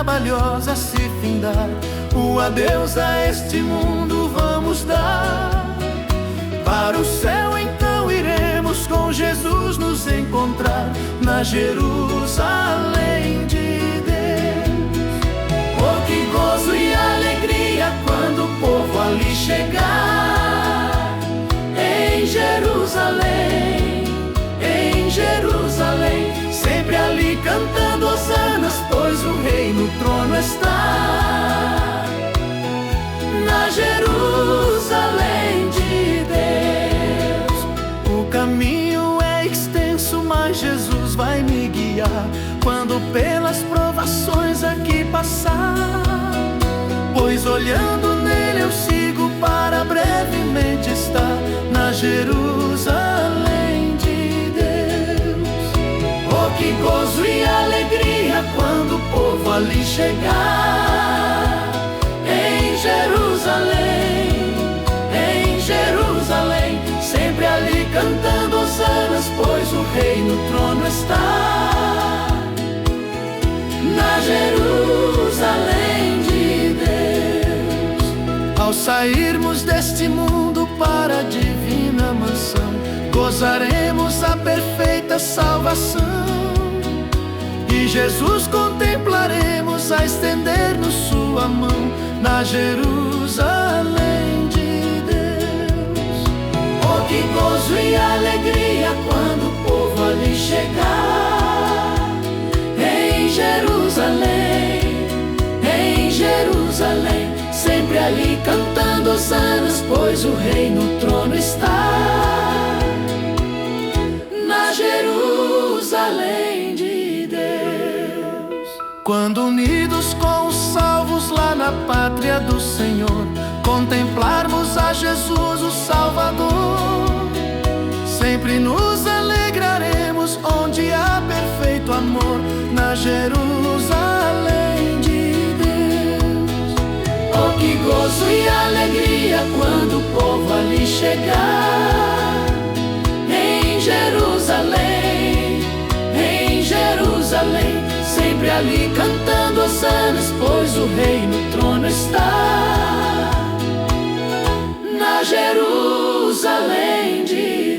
trabalhosa se findar, o adeus a este mundo vamos dar. Para o céu então iremos com Jesus nos encontrar, na Jerusalém de Deus. Oh, que gozo e alegria quando o povo ali chegar. Em Jerusalém, em Jerusalém, sempre ali cantando hosanas, pois o Rei no trono está. Na Jerusalém de Deus. O caminho é extenso, mas Jesus vai me guiar quando pelas provações aqui passar. Pois olhando nele eu sigo para brevemente estar na Jerusalém de Deus. Oh, que gozo e alegria quando o povo ali chegar. Em Jerusalém, em Jerusalém, sempre ali cantando hosanas, pois o Rei no trono está. Na Jerusalém de Deus. Ao sairmos deste mundo para a divina mansão, gozaremos a perfeita salvação. E Jesus contemplaremos a estender-nos sua mão, na Jerusalém de Deus. Oh, que gozo e alegria quando o povo ali chegar. Em Jerusalém, em Jerusalém, sempre ali cantando hosanas, pois o Rei no trono está. Na Jerusalém de Deus. Quando unidos com os salvos lá na pátria do Senhor, contemplarmos a Jesus o Salvador, sempre nos alegraremos onde há perfeito amor, na Jerusalém de Deus. Oh, que gozo e alegria quando o povo ali chegar. Em Jerusalém, em Jerusalém, sempre ali cantando hosanas, pois o Rei no trono está. Na Jerusalém de